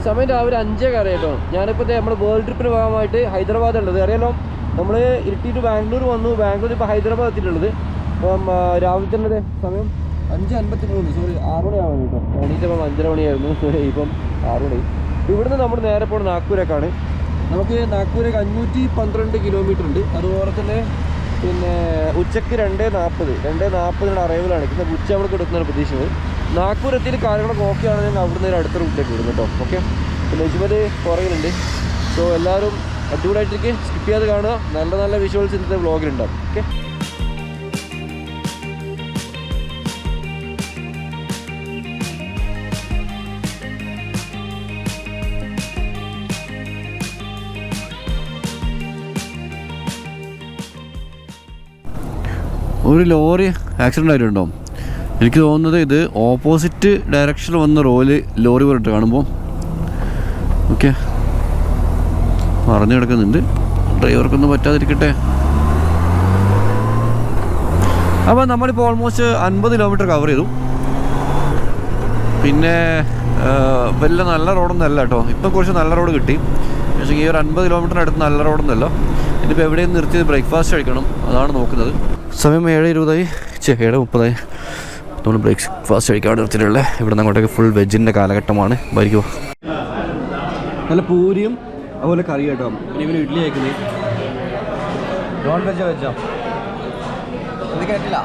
സമയം രാവിലെ 5 കേട്ടോ. ഞാനിപ്പോൾ നമ്മൾ വേൾഡ് ട്രിപ്പിന് പോകാനായിട്ട് ഹൈദരാബാദ് ഉള്ളത് അറിയാലോ. നമ്മൾ ഇരിട്ടി ടു ബാംഗ്ലൂർ വന്നു. ബാംഗ്ലൂർ ഇപ്പോൾ ഹൈദരാബാദ് എത്തിയിട്ടുള്ളത്. അപ്പം രാവിലെ തന്നെ സമയം 5:53, സോറി 6 മണിയാവാൻ കേട്ടോ. എണീറ്റപ്പം 5:30 മണിയായിരുന്നു, ഇപ്പം 6 മണി. ഇവിടുന്ന് നമ്മൾ നേരെ പോകുന്നത് നാഗ്പൂരേക്കാണ്. നമുക്ക് നാഗ്പൂരേക്ക് 512 കിലോമീറ്റർ ഉണ്ട്. അതുപോലെ തന്നെ പിന്നെ ഉച്ചയ്ക്ക് 2:40 അറൈവലാണ്. പിന്നെ ഉച്ച അവിടെ കൊടുക്കുന്നതാണ് പ്രതീക്ഷിക്കുന്നത്. നാഗ്പൂർ എത്തിയിട്ട് കാര്യങ്ങളൊക്കെ ഓക്കെ ആണെങ്കിൽ അവിടുന്ന് ഒരു അടുത്ത റൂട്ടിലേക്ക് വിടും കേട്ടോ. ഓക്കെ, പിന്നെ ഇജ്മൽ പുറകിലുണ്ട്. സോ എല്ലാവരും അടിപൊളിയായിട്ടേക്ക് സ്കിപ്പ് ചെയ്യാതെ കാണുക. നല്ല നല്ല വിഷ്വൽസ് ഇന്നത്തെ വ്ളോഗിലുണ്ടാവും. ഓക്കെ, ഒരു ലോറി ആക്സിഡൻ്റ് ആയിട്ടുണ്ടോ? എനിക്ക് തോന്നുന്നത് ഇത് ഓപ്പോസിറ്റ് ഡയറക്ഷനിൽ വന്ന ലോറി പോയിട്ട് കാണുമ്പോൾ. ഓക്കെ, മറിഞ്ഞു കിടക്കുന്നുണ്ട്. ഡ്രൈവർക്കൊന്നും പറ്റാതിരിക്കട്ടെ. അപ്പോൾ നമ്മളിപ്പോൾ ഓൾമോസ്റ്റ് 50 കിലോമീറ്റർ കവർ ചെയ്തു. പിന്നെ വലിയ നല്ല റോഡൊന്നും അല്ല കേട്ടോ. ഇപ്പം കുറച്ച് നല്ല റോഡ് കിട്ടി. പക്ഷേ ഈ ഒരു 50 കിലോമീറ്ററിനടുത്ത് നല്ല റോഡൊന്നുമല്ല. ഇനിയിപ്പോൾ എവിടെയും നിർത്തി ബ്രേക്ക്ഫാസ്റ്റ് കഴിക്കണം, അതാണ് നോക്കുന്നത്. സമയം 7:20, 7:30. നമ്മൾ ബ്രേക്ക്ഫാസ്റ്റ് കഴിക്കാൻ നിർത്തിയിട്ടുള്ളത്. ഇവിടെ നിന്ന് അങ്ങോട്ടേക്ക് ഫുൾ വെജിൻ്റെ കാലഘട്ടമാണ്. ഭരിക്കുമോ? നല്ല പൂരിയും അതുപോലെ കറി കേട്ടോ. പിന്നെ ഇവന് ഇഡ്ഡലി കഴിക്കുന്നത് നോൺ വെജോ വെജോ? കേട്ടില്ല.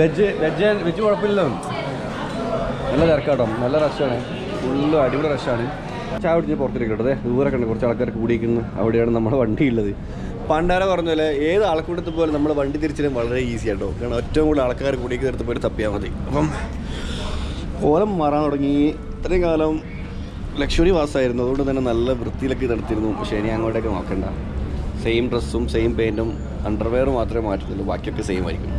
വെജ് കുഴപ്പമില്ലല്ലോ. നല്ല തിരക്കാട്ടോ, നല്ല റഷാണ്, ഫുള്ള് അടിപൊളി റഷാണ്. ചായ കുടിച്ച് പുറത്തേക്ക് കേട്ടത് ദൂരൊക്കെ ഉണ്ട്. കുറച്ച് ആൾക്കാർ കൂടിയിരിക്കുന്നു. അവിടെയാണ് നമ്മുടെ വണ്ടി ഉള്ളത്. പണ്ടാരെ പറഞ്ഞ പോലെ ഏത് ആൾക്കൂട്ടത്തിൽ പോലെ നമ്മൾ വണ്ടി തിരിച്ചാലും വളരെ ഈസി ആട്ടോ. കാരണം ഏറ്റവും കൂടുതൽ ആൾക്കാർ കൂടിയൊക്കെ നിർത്തി പോയിട്ട് തപ്പിയാൽ മതി. അപ്പം ഓലം മാറാൻ തുടങ്ങി. ഇത്രയും കാലം ലക്ഷറി വാസമായിരുന്നു, അതുകൊണ്ട് തന്നെ നല്ല വൃത്തിയിലൊക്കെ നടത്തിയിരുന്നു. പക്ഷേ ഇനി അങ്ങോട്ടേക്ക് നോക്കണ്ട. സെയിം ഡ്രസ്സും സെയിം പെയിൻറ്റും അണ്ടർവെയർ മാത്രമേ മാറ്റുന്നുള്ളൂ, ബാക്കിയൊക്കെ സെയിം ആയിരിക്കും.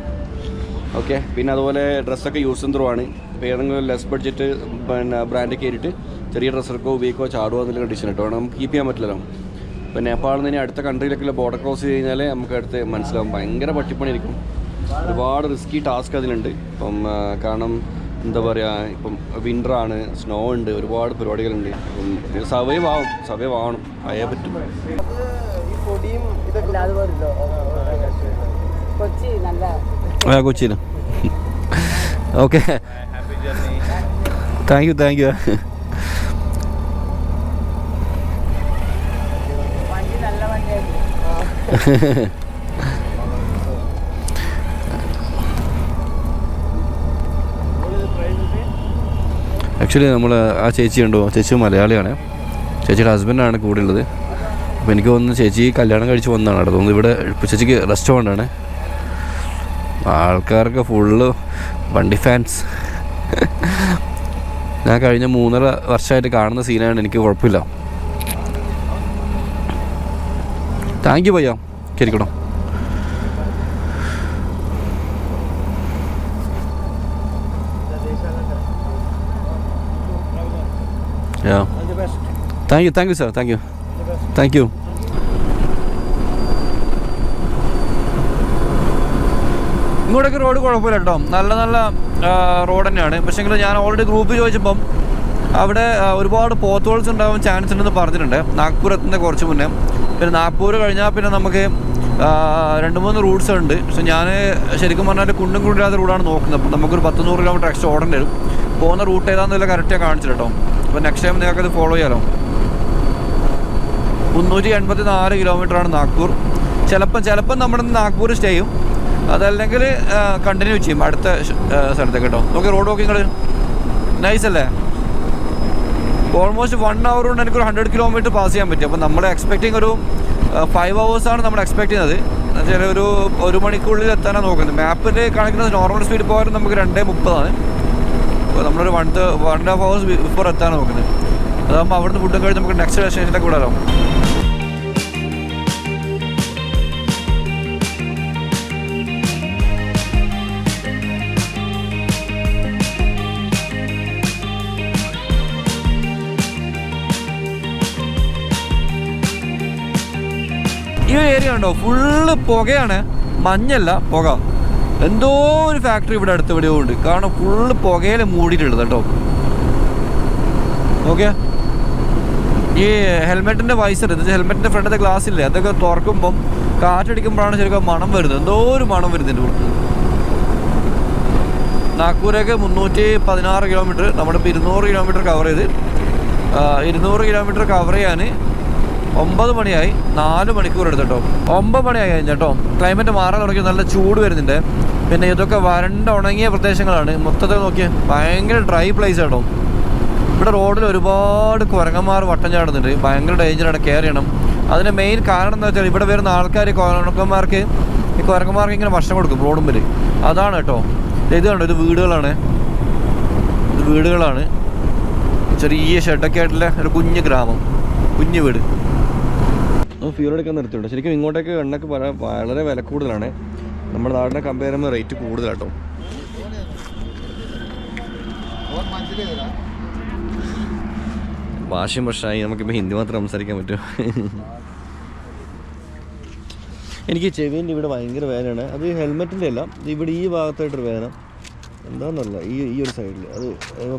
ഓക്കെ, പിന്നെ അതുപോലെ ഡ്രസ്സൊക്കെ യൂസ് ആൻഡ് ത്രൂ ആണ്. ഇപ്പോൾ ഏതെങ്കിലും ലെസ് ബഡ്ജറ്റ് പിന്നെ ബ്രാൻഡ് കയറിയിട്ട് ചെറിയ ഡ്രസ്സൊക്കെ ഉപയോഗിക്കുകയോ ചാടുക എന്നുള്ള കണ്ടീഷൻ കേട്ടോ. നമുക്ക് കീപ്പ് ചെയ്യാൻ പറ്റില്ലല്ലോ. ഇപ്പോൾ നേപ്പാളിൽ നിന്ന് ഇനി അടുത്ത കൺട്രിയിലൊക്കെ ബോർഡർ ക്രോസ് ചെയ്ത് കഴിഞ്ഞാൽ നമുക്ക് അടുത്ത് മനസ്സിലാവും ഭയങ്കര പട്ടിപ്പണിയായിരിക്കും. ഒരുപാട് റിസ്കി ടാസ്ക് അതിലുണ്ട്. ഇപ്പം കാരണം എന്താ പറയുക, ഇപ്പം വിൻ്ററാണ്, സ്നോ ഉണ്ട്, ഒരുപാട് പരിപാടികളുണ്ട്. അപ്പം സർവൈവ് ആവണം, ആയേ പറ്റും. കൊച്ചിയിൽ ഓക്കെ, താങ്ക് യു. ആക്ച്വലി നമ്മൾ ആ ചേച്ചി ഉണ്ടോ, ചേച്ചി മലയാളിയാണ്. ചേച്ചിയുടെ ഹസ്ബൻഡാണ് കൂടെ ഉള്ളത്. അപ്പോൾ എനിക്ക് തോന്നുന്നു ചേച്ചി കല്യാണം കഴിച്ച് വന്നതാണ് അവിടെ തോന്നുന്നു. ഇവിടെ ഇപ്പോൾ ചേച്ചിക്ക് റെസ്റ്റോറൻ്റാണ്. ആൾക്കാർക്ക് ഫുള്ള് വണ്ടി ഫാൻസ്. ഞാൻ കഴിഞ്ഞ 3.5 വർഷമായിട്ട് കാണുന്ന സീനാണ്. എനിക്ക് കുഴപ്പമില്ല. താങ്ക് യു ഭയ്യ, കേൾക്കണം. Thank you sir, thank you. ഇങ്ങോട്ടേക്ക് റോഡ് കുഴപ്പമില്ല കേട്ടോ, നല്ല റോഡ് തന്നെയാണ്. പക്ഷേങ്കിൽ ഞാൻ ഓൾറെഡി ഗ്രൂപ്പിൽ ചോദിച്ചപ്പം അവിടെ ഒരുപാട് പോത്ത് ഹോൾസ് ഉണ്ടാവാൻ ചാൻസ് ഉണ്ടെന്ന് പറഞ്ഞിട്ടുണ്ട് നാഗ്പൂർ എത്തുന്ന കുറച്ച് മുന്നേ. പിന്നെ നാഗ്പൂർ കഴിഞ്ഞാൽ പിന്നെ നമുക്ക് 2-3 റൂട്ട്സ് ഉണ്ട്. പക്ഷെ ഞാൻ ശരിക്കും പറഞ്ഞാൽ കുണ്ടും കുണ്ടില്ലാത്ത റൂട്ടാണ് നോക്കുന്നത്. അപ്പോൾ നമുക്കൊരു 10-100 കിലോമീറ്റർ എക്സ്ട്രാ ഓടേണ്ടി വരും. പോകുന്ന റൂട്ട് ഏതാണെന്നില്ല കറക്റ്റാണ് കാണിച്ചിട്ട് കേട്ടോ. അപ്പോൾ നെക്സ്റ്റ് ടൈം നിങ്ങൾക്കത് ഫോളോ ചെയ്യാലോ. 384 കിലോമീറ്ററാണ് നാഗ്പൂർ. ചിലപ്പം നമ്മുടെ നാഗ്പൂർ സ്റ്റേ ചെയ്യും, അതല്ലെങ്കിൽ കണ്ടിന്യൂ ചെയ്യും അടുത്ത സ്ഥലത്തേക്ക് കേട്ടോ. നോക്കി റോഡ് നോക്കിങ്ങൾ നൈസ് അല്ലേ? ഓൾമോസ്റ്റ് 1 hour കൊണ്ട് എനിക്കൊരു 100 കിലോമീറ്റർ പാസ് ചെയ്യാൻ പറ്റും. അപ്പോൾ നമ്മൾ എക്സ്പെക്റ്റിംഗ് ഒരു 5 hours നമ്മൾ എക്സ്പെക്ട് ചെയ്യുന്നത്. എന്നുവെച്ചാൽ ഒരു 1 മണിക്കുള്ളിൽ എത്താനാണ് നോക്കുന്നത്. മാപ്പിൽ കാണിക്കുന്നത് നോർമൽ സ്പീഡ് പോയാലും നമുക്ക് 2:30. അപ്പോൾ നമ്മളൊരു 1.5 hours ബിഫോർ എത്താനാണ് നോക്കുന്നത്. അതാകുമ്പോൾ അവിടുന്ന് ഫുഡും കഴിഞ്ഞ് നമുക്ക് നെക്സ്റ്റ് ഡെസ്റ്റിനേഷനിലേക്ക് വിടാലോ. ഈ ഏരിയ ഉണ്ടോ ഫുള്ള് പുകയാണ്, മഞ്ഞല്ല പുക. എന്തോ ഒരു ഫാക്ടറി ഇവിടെ അടുത്ത് എവിടെയോ ഉണ്ട്, കാരണം ഫുള്ള് പുകയിൽ മൂടിയിട്ടുള്ളത് കേട്ടോ. ഓക്കെ. ഈ ഹെൽമെറ്റിൻ്റെ വൈസർ, ഹെൽമെറ്റിൻ്റെ ഫ്രണ്ടിൻ്റെ ഗ്ലാസ് ഇല്ലേ, അതൊക്കെ തുറക്കുമ്പം കാറ്റടിക്കുമ്പോഴാണ് ശരിക്കും മണം വരുന്നത്. എന്തോ ഒരു മണം വരുന്നുണ്ട് പുറത്ത്. നാഗ്പൂരേക്ക് 316 കിലോമീറ്റർ, നമ്മളിപ്പോൾ 200 കിലോമീറ്റർ കവർ ചെയ്ത്. 200 കിലോമീറ്റർ കവർ ചെയ്യാൻ 9 മണിയായി. 4 മണിക്കൂർ എടുത്തിട്ടോ. 9 മണിയായി കഴിഞ്ഞട്ടോ. ക്ലൈമറ്റ് മാറാൻ തുടങ്ങി, നല്ല ചൂട് വരുന്നുണ്ട്. പിന്നെ ഇതൊക്കെ വരണ്ട ഉണങ്ങിയ പ്രദേശങ്ങളാണ്. മൊത്തത്തിൽ നോക്കിയാൽ ഭയങ്കര ഡ്രൈ പ്ലേസ് കേട്ടോ. ഇവിടെ റോഡിൽ ഒരുപാട് കുരങ്ങന്മാർ വട്ടം ചാടുന്നുണ്ട്. ഭയങ്കര ഡേഞ്ചറാണ്, കെയർ ചെയ്യണം. അതിൻ്റെ മെയിൻ കാരണം എന്താ വെച്ചാൽ ഇവിടെ വരുന്ന ആൾക്കാർ കുരങ്ങന്മാർക്ക് ഇങ്ങനെ ഭക്ഷണം കൊടുക്കും റോഡും മുമ്പിൽ. അതാണ് കേട്ടോ. ഇത് കണ്ടോ, ഇത് വീടുകളാണ്. ചെറിയ ഷെഡൊക്കെ ആയിട്ടുള്ള ഒരു കുഞ്ഞ് ഗ്രാമം, കുഞ്ഞ് വീട്. ഫ്യൂൽ എടുക്കാൻ നിർത്തിയുണ്ട്. ശരിക്കും ഇങ്ങോട്ടേക്ക് എണ്ണയ്ക്ക് വളരെ വില കൂടുതലാണ്. നമ്മുടെ നാടിനെ കമ്പയർ ചെയ്യുമ്പോൾ റേറ്റ് കൂടുതലാട്ടോ. ഭാഷയും പ്രശ്നമായി. നമുക്കിപ്പോൾ ഹിന്ദി മാത്രം സംസാരിക്കാൻ പറ്റും. എനിക്ക് ചെവിൻ്റെ ഇവിടെ ഭയങ്കര വേദനയാണ്. അത് ഹെൽമെറ്റിൻ്റെ അല്ല, ഇവിടെ ഈ ഭാഗത്തായിട്ടൊരു വേദന. എന്താണെന്നല്ല, ഈ ഒരു സൈഡിൽ. അത്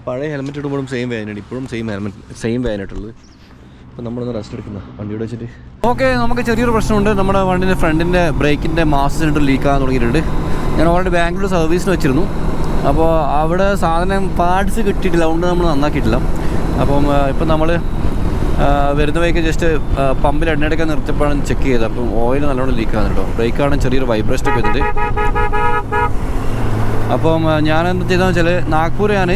പഴയ ഹെൽമെറ്റ് ഇടുമ്പോഴും സെയിം വേദനയാണ്, ഇപ്പോഴും സെയിം വേദനയായിട്ടുള്ളത്. അപ്പോൾ നമ്മളൊന്ന് റെസ്റ്റ് എടുക്കുന്ന വണ്ടിയോട് വെച്ചിട്ട്. ഓക്കെ, നമുക്ക് ചെറിയൊരു പ്രശ്നമുണ്ട്. നമ്മുടെ വണ്ടിൻ്റെ ഫ്രണ്ടിൻ്റെ ബ്രേക്കിൻ്റെ മാസ്റ്റർ സിലിണ്ടർ ലീക്കാകാൻ തുടങ്ങിയിട്ടുണ്ട്. ഞാൻ ഓൾറെഡി ബാംഗ്ലൂർ സർവീസിന് വെച്ചിരുന്നു. അപ്പോൾ അവിടെ സാധനം പാർട്സ് കിട്ടിയിട്ടില്ല, അതുകൊണ്ട് നമ്മൾ നന്നാക്കിയിട്ടില്ല. അപ്പം ഇപ്പം നമ്മൾ വരുന്ന വഴിക്ക് ജസ്റ്റ് പമ്പിൽ എണ്ണയെടുക്കാൻ നിർത്തിയപ്പോഴാണ് ചെക്ക് ചെയ്തത്. അപ്പം ഓയിൽ നല്ലോണം ലീക്കാകുന്നുണ്ടോ. ബ്രേക്കാണെങ്കിൽ ചെറിയൊരു വൈബ്രേഷനൊക്കെ വരുന്നുണ്ട്. അപ്പം ഞാൻ എന്താ ചെയ്തതെന്ന് വെച്ചാൽ, നാഗ്പൂർ ഞാൻ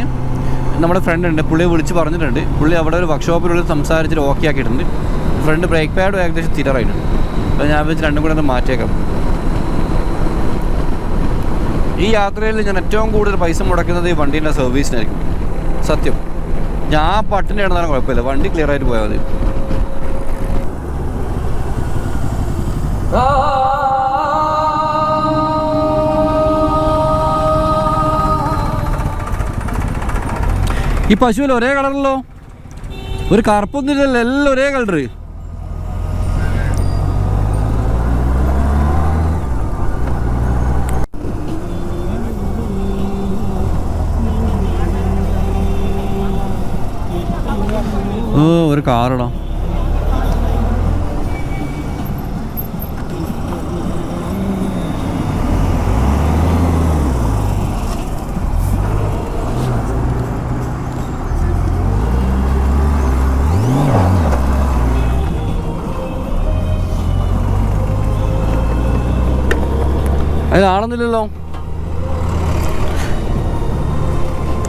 നമ്മുടെ ഫ്രണ്ട് ഉണ്ട്, പുള്ളിയെ വിളിച്ച് പറഞ്ഞിട്ടുണ്ട്. പുള്ളി അവിടെ ഒരു വർക്ക്ഷോപ്പിലുള്ള സംസാരിച്ചിട്ട് ഓക്കെ ആക്കിയിട്ടുണ്ട്. ഫ്രണ്ട് ബ്രേക്ക് പാഡും ഏകദേശം തീരാറായിട്ടുണ്ട്. അപ്പോൾ ഞാൻ വെച്ച് രണ്ടും കൂടെ ഒന്ന് മാറ്റിയേക്കാം. ഈ യാത്രയിൽ ഞാൻ ഏറ്റവും കൂടുതൽ പൈസ മുടക്കുന്നത് ഈ വണ്ടീൻ്റെ സർവീസിനായിരിക്കും. സത്യം, ഞാൻ പട്ടിൻ്റെ ഇടുന്നാലും കുഴപ്പമില്ല, വണ്ടി ക്ലിയർ ആയിട്ട് പോയാൽ മതി. ഈ പശുവിൽ ഒരേ കളറല്ലോ, ഒരു കറുപ്പൊന്നും ഇല്ലല്ലോ, എല്ലാം ഒരേ കളറ്. ഒരു കാറിടാ. അതിലാണെന്നില്ലല്ലോ.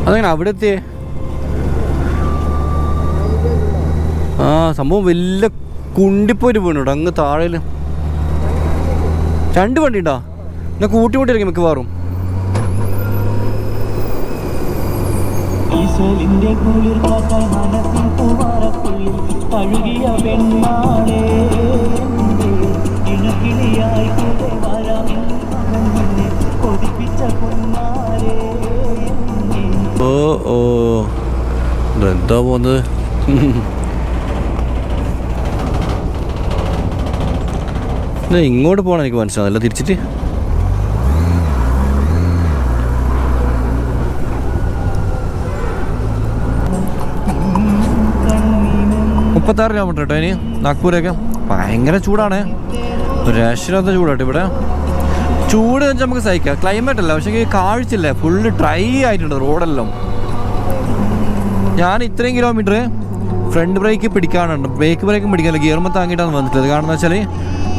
അതെങ്ങനെ അവിടെ എത്തിയേ? സംഭവം വലിയ കുണ്ടിപ്പോയിട്ട് വീണുട്ടോ അങ്ങ് താഴേല്. 2 വണ്ടി ഉണ്ടോ? എന്നാൽ കൂട്ടിമുട്ടിയിരിക്കും മിക്കവാറും. എന്താ പോകുന്നത്? ഇങ്ങോട്ട് പോകണം, എനിക്ക് മനസ്സിലാവില്ല. തിരിച്ചിട്ട് 36 കിലോമീറ്റർ കേട്ടോ ഇനി നാഗ്പൂരേക്ക്. ഭയങ്കര ചൂടാണ്, ഒരു രക്ഷയില്ലാത്ത ചൂടാട്ടോ ഇവിടെ. ചൂട് വെച്ചാൽ നമുക്ക് സഹിക്കാം, ക്ലൈമറ്റ് അല്ല. പക്ഷേ കാഴ്ചയില്ല, ഫുള്ള് ഡ്രൈ ആയിട്ടുണ്ട് റോഡെല്ലാം. ഞാൻ ഇത്രയും കിലോമീറ്റർ ഫ്രണ്ട് ബ്രേക്ക് പിടിക്കാനുണ്ട്, ബ്രേക്ക് പിടിക്കാനില്ല, ഗിയർമ താങ്ങിയിട്ടാണ് വന്നിട്ടുള്ളത്. കാരണം എന്ന് വെച്ചാൽ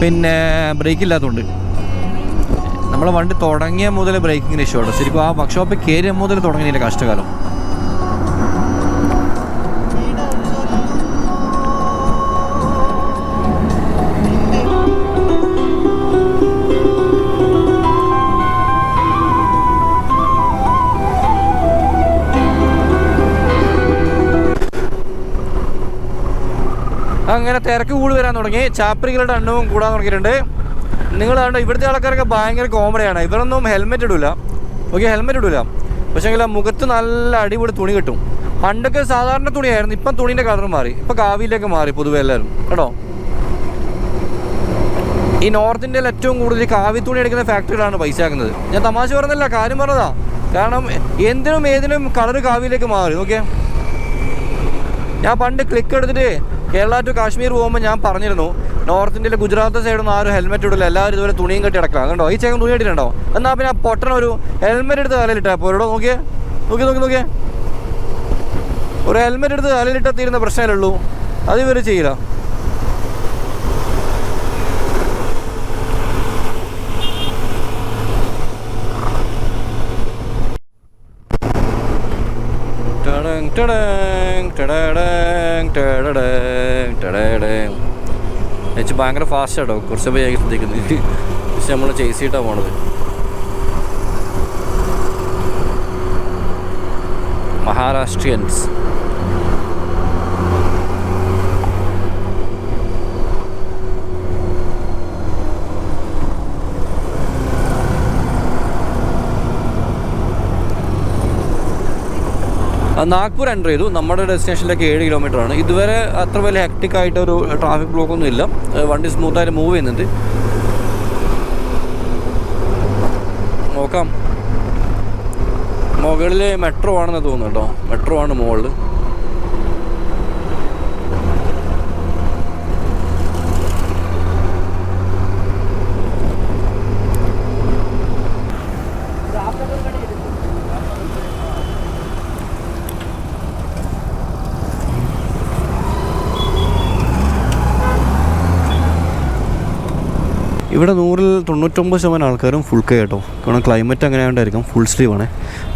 പിന്നെ ബ്രേക്ക് ഇല്ലാത്തതുകൊണ്ട്. നമ്മളെ വണ്ടി തുടങ്ങിയ മുതൽ ബ്രേക്കിങ്ങിന് ഇഷ്യൂ ഉണ്ട്. ശരിക്കും ആ വർക്ക്ഷോപ്പിൽ കയറിയ മുതൽ തുടങ്ങിയില്ല കഷ്ടകാലം. അങ്ങനെ തിരക്ക് കൂടി വരാൻ തുടങ്ങി, ചാപ്രികളുടെ എണ്ണവും കൂടാൻ തുടങ്ങിയിട്ടുണ്ട്. നിങ്ങൾ കണ്ടോ, ഇവിടുത്തെ ആൾക്കാരൊക്കെ ഭയങ്കര കോമഡിയാണ്. ഇവരൊന്നും ഹെൽമെറ്റ് ഇടില്ല. ഓക്കെ, ഹെൽമെറ്റ് ഇടില്ല, പക്ഷേ മുഖത്ത് നല്ല അടിപൊളി തുണി കിട്ടും. പണ്ടൊക്കെ സാധാരണ തുണിയായിരുന്നു, ഇപ്പം തുണീൻ്റെ കളർ മാറി, ഇപ്പം കാവിയിലേക്ക് മാറി പൊതുവെ എല്ലാവരും കേട്ടോ. ഈ നോർത്ത് ഇന്ത്യയിൽ ഏറ്റവും കൂടുതൽ കാവി തുണി എടുക്കുന്ന ഫാക്ടറികളാണ് പൈസ ആക്കുന്നത്. ഞാൻ തമാശ പറഞ്ഞല്ല, കാര്യം പറഞ്ഞതാ. കാരണം എന്തിനും ഏതിനും കളർ കാവിയിലേക്ക് മാറി. ഓക്കെ, ഞാൻ പണ്ട് ക്ലിക്ക് എടുത്തിട്ട് കേരള ടു കാശ്മീർ പോകുമ്പോൾ ഞാൻ പറഞ്ഞിരുന്നു നോർത്ത് ഇന്ത്യയിലെ ഗുജറാത്ത് സൈഡൊന്നും ആരും ഹെൽമെറ്റ് ഇടില്ല, എല്ലാവരും ഇതുപോലെ തുണിയും കെട്ടി കിടക്കണം. അതുകൊണ്ടോ ഈ ചേക്കൻ തുണി കെട്ടിട്ടുണ്ടോ? എന്നാൽ പിന്നെ പൊട്ടനൊരു ഹെൽമെറ്റ് എടുത്ത് തലയിലിട്ടാൽ അപ്പോൾ ഇവിടെ നോക്കിയേ നോക്കിയേ ഒരു ഹെൽമെറ്റ് എടുത്ത് തലയിലിട്ടാൽ തീരുന്ന പ്രശ്നമല്ലേ ഉള്ളൂ, അത് ഇവർ ചെയ്യില്ല. എച്ച് ഭയങ്കര ഫാസ്റ്റ് ആട്ടോ, കുറച്ച് പോയി ശ്രദ്ധിക്കുന്നത്. പക്ഷെ നമ്മൾ ചേസ് ചെയ്തിട്ടാണ് പോണത്. മഹാരാഷ്ട്രിയൻസ് നാഗ്പൂർ എൻ്റർ ചെയ്തു. നമ്മുടെ ഡെസ്റ്റിനേഷനിലേക്ക് 7 കിലോമീറ്ററാണ്. ഇതുവരെ അത്ര വലിയ ഹെക്ടിക് ആയിട്ടൊരു ട്രാഫിക് ബ്ലോക്കൊന്നും ഇല്ല. വണ്ടി സ്മൂത്തായിട്ട് മൂവ് ചെയ്യുന്നുണ്ട്. നോക്കാം. മുകളിൽ മെട്രോ ആണെന്ന് തോന്നുന്നു കേട്ടോ. മെട്രോ ആണ് മുകളിൽ. ഇവിടെ 100-ൽ 99% ആൾക്കാരും ഫുൾ കൈ കേട്ടോ. കാരണം ക്ലൈമറ്റ് അങ്ങനെ ആയതുകൊണ്ടായിരിക്കും. ഫുൾ സ്ലീവാണ്.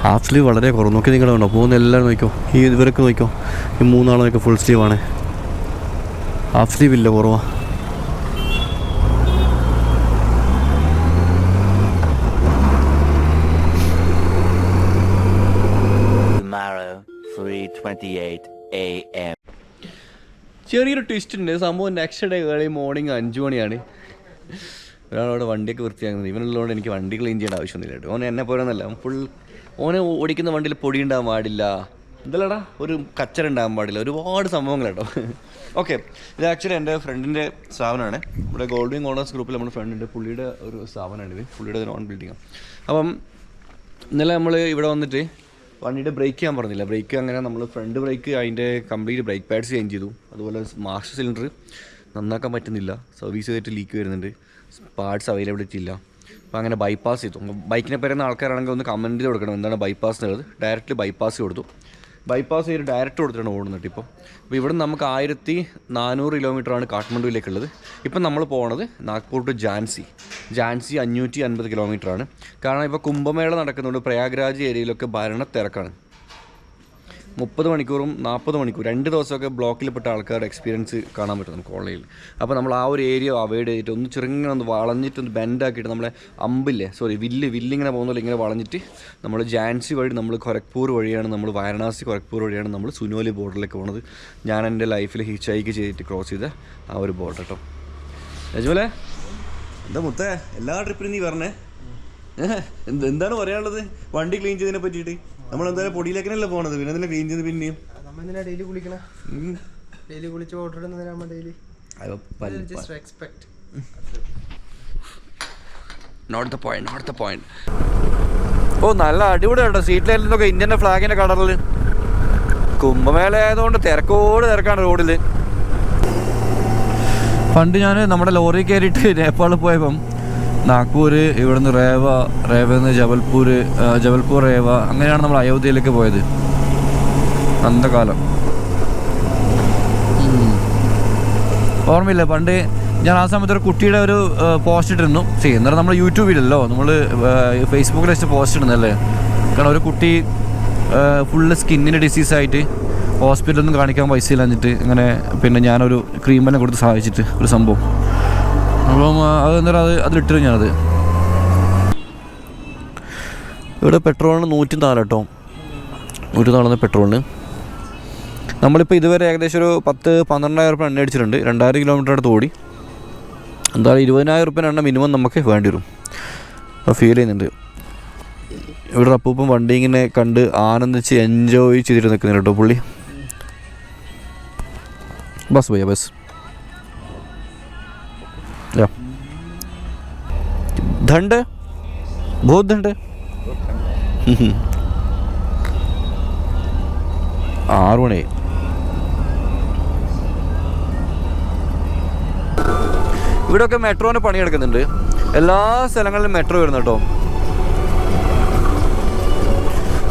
ഹാഫ് സ്ലീവ് വളരെ കുറവ്. നോക്കി നിങ്ങൾ കണ്ടോ, പോകുന്ന എല്ലാവരും നോക്കിയോ, ഈ ഇവരൊക്കെ നോക്കിയോ, ഈ 3 ആൾ നോക്കിയോ ഫുൾ സ്ലീവാണ്. ഹാഫ് സ്ലീവ് ഇല്ല, കുറവാണ്. ചെറിയൊരു ട്വിസ്റ്റ് ഉണ്ട് സംഭവം. നെക്സ്റ്റ് ഡേ ഏർലി മോർണിംഗ് 5 മണിയാണ്. ഒരാളോട് വണ്ടിയൊക്കെ വൃത്തിയാക്കുന്നത്. ഇവനുള്ളതുകൊണ്ട് എനിക്ക് വണ്ടി ക്ലീൻ ചെയ്യേണ്ട ആവശ്യമൊന്നുമില്ല കേട്ടോ. ഓനെ എന്നെ പോലെന്നല്ല, ഓനെ ഓടിക്കുന്ന വണ്ടിയിൽ പൊടി ഉണ്ടാകാൻ പാടില്ല, എന്തല്ലടാ ഒരു കച്ചറ ഉണ്ടാകാൻ പാടില്ല, ഒരുപാട് സംഭവങ്ങൾ കേട്ടോ. ഓക്കെ, ഇത് ആക്ച്വലി എൻ്റെ ഫ്രണ്ടിൻ്റെ സ്ഥാപനമാണ്. ഇവിടെ ഗോൾഡിൻ ഓണേഴ്സ് ഗ്രൂപ്പിൽ നമ്മുടെ ഫ്രണ്ടുണ്ട്, പുള്ളിയുടെ ഒരു സ്ഥാപനമാണിത്. പുള്ളിയുടെ നോൺ ബിൽഡിങ്ങാണ്. അപ്പം ഇന്നലെ നമ്മൾ ഇവിടെ വന്നിട്ട് വണ്ടിയുടെ ബ്രേക്ക് ചെയ്യാൻ പറഞ്ഞില്ല. ബ്രേക്ക് അങ്ങനെ നമ്മൾ ഫ്രണ്ട് ബ്രേക്ക് അതിൻ്റെ കംപ്ലീറ്റ് ബ്രേക്ക് പാഡ്സ് ചേഞ്ച് ചെയ്തു. അതുപോലെ മാസ്റ്റർ സിലിണ്ടർ നന്നാക്കാൻ പറ്റുന്നില്ല, സർവീസ് ചെയ്തിട്ട് ലീക്ക് വരുന്നുണ്ട്, പാർട്സ് അവൈലബിലിറ്റി ഇല്ല. അപ്പോൾ അങ്ങനെ ബൈപ്പാസ് ചെയ്തു. ബൈക്കിനെ പറയുന്ന ആൾക്കാരാണെങ്കിൽ ഒന്ന് കമൻറ്റ് ചെയ്ത് കൊടുക്കണം എന്താണ് ബൈപ്പാസ് എന്നുള്ളത്. ഡയറക്റ്റ്ലി ബൈപ്പാസ് കൊടുത്തു. ബൈപ്പാസ് ചെയ്ത് ഡയറക്റ്റ് കൊടുത്തിട്ടാണ് ഓടുന്നത് ഇപ്പോൾ. അപ്പോൾ ഇവിടെ നമുക്ക് 1400 കിലോമീറ്ററാണ് കാഠ്മണ്ഡുവിലേക്കുള്ളത്. ഇപ്പം നമ്മൾ പോകുന്നത് നാഗ്പൂർ ടു ഝാൻസി 550 കിലോമീറ്ററാണ്. കാരണം ഇപ്പോൾ കുംഭമേള നടക്കുന്നുണ്ട്. പ്രയാഗ്രാജ് ഏരിയയിലൊക്കെ ഭരണ തിരക്കാണ്. 30 മണിക്കൂറും 40 മണിക്കൂർ 2 ദിവസമൊക്കെ ബ്ലോക്കിൽപ്പെട്ട ആൾക്കാരുടെ എക്സ്പീരിയൻസ് കാണാൻ പറ്റും നമുക്ക് ഓൺലൈനിൽ. അപ്പോൾ നമ്മൾ ആ ഒരു ഏരിയ അവോയ്ഡ് ചെയ്തിട്ട് ഒന്ന് ചെറുങ്ങനെ ഒന്ന് വളഞ്ഞിട്ട് ഒന്ന് ബെൻഡാക്കിയിട്ട് നമ്മളെ വില്ലിങ്ങനെ പോകുന്നില്ല, ഇങ്ങനെ വളഞ്ഞിട്ട് നമ്മൾ ഝാൻസി വഴി നമ്മൾ ഖൊരഗ്പൂർ വഴിയാണ്, നമ്മൾ വാരണാസി ഖൊരഗ്പൂർ വഴിയാണ് നമ്മൾ സുനോലി ബോർഡറിലേക്ക് പോകുന്നത്. ഞാൻ എൻ്റെ ലൈഫിൽ ഹിച്ച് ഹൈക്ക് ചെയ്തിട്ട് ക്രോസ് ചെയ്ത ആ ഒരു ബോർഡർ കേട്ടോ. യജുമലെ എന്താ മുത്തേ, എല്ലാ ട്രിപ്പിനും നീ പറഞ്ഞേ, എന്താണ് പറയാനുള്ളത് വണ്ടി ക്ലീൻ ചെയ്തതിനെ പറ്റിയിട്ട്? നമ്മളെന്തായാലും പൊടിയിലേക്കനല്ലേ പോണത്, പിന്നെ എന്തിനാ ക്ലീൻ ചെയ്ത്? പിന്നെയും നമ്മ ഡെയിലി കുളിക്കണം, ഡെയിലി കുളിച്ച് ഓർഡർ ഇടുന്നതിനാകുമ്പോൾ ഡെയിലി നോട്ട് ദ പോയിന്റ്. ഓ നല്ല അടിപൊളിയാട്ടോ സീറ്റ് ലൈനിലൊക്കെ ഇന്ത്യൻ്റെ ഫ്ലാഗിൻ്റെ കളറിൽ. കുംഭമേള ആയതുകൊണ്ട് തിരക്കാണ് റോഡിൽ. പണ്ട് ഞാൻ നമ്മുടെ ലോറി കയറിയിട്ട് നേപ്പാളിൽ പോയപ്പം നാഗ്പൂർ, ഇവിടുന്ന് റേവന്ന് ജബൽപൂർ റേവ, അങ്ങനെയാണ് നമ്മൾ അയോധ്യയിലേക്ക് പോയത് അന്തകാലം. ഓർമ്മയില്ല, പണ്ട് ഞാൻ ആ സമയത്ത് ഒരു കുട്ടിയുടെ ഒരു പോസ്റ്റ് ഇട്ടിരുന്നു. എന്നാലും നമ്മൾ യൂട്യൂബിലല്ലോ, നമ്മൾ ഫേസ്ബുക്കിൽ വെച്ച് പോസ്റ്റ് ഇടുന്നല്ലേ. കാരണം ഒരു കുട്ടി ഫുള്ള് സ്കിന്നിന് ഡിസീസായിട്ട് ഹോസ്പിറ്റലൊന്നും കാണിക്കാൻ പൈസ ഇല്ലാഞ്ഞിട്ട് ഇങ്ങനെ പിന്നെ ഞാനൊരു ക്രീമെല്ലാം കൊടുത്ത് സഹായിച്ചിട്ട് ഒരു സംഭവം. അപ്പം അതിലിട്ടിരുന്നു ഞാനത്. ഇവിടെ പെട്രോളിന് 104 കേട്ടോ, 104 പെട്രോളിന്. നമ്മളിപ്പോൾ ഇതുവരെ ഏകദേശം ഒരു 10-12,000 റുപ്യ എണ്ണ അടിച്ചിട്ടുണ്ട്. 2000 കിലോമീറ്റർ അടുത്ത് ഓടി. എന്തായാലും 20,000 റുപ്യ എണ്ണ മിനിമം നമുക്ക് വേണ്ടി വരും. അപ്പോൾ ഫീൽ ചെയ്യുന്നുണ്ട്. ഇവിടെ അപ്പൂപ്പം വണ്ടി ഇങ്ങനെ കണ്ട് ആനന്ദിച്ച് എൻജോയ് ചെയ്തിട്ട് നിൽക്കുന്നുണ്ട് കേട്ടോ പുള്ളി. ബസ് ഭയ്യ ബസ്. ठंड है, बहुत ठंड है. 6 മണി. ഇവിടെയൊക്കെ മെട്രോൻ്റെ പണി എടുക്കുന്നുണ്ട്. എല്ലാ സ്ഥലങ്ങളിലും മെട്രോ വരുന്നു കേട്ടോ.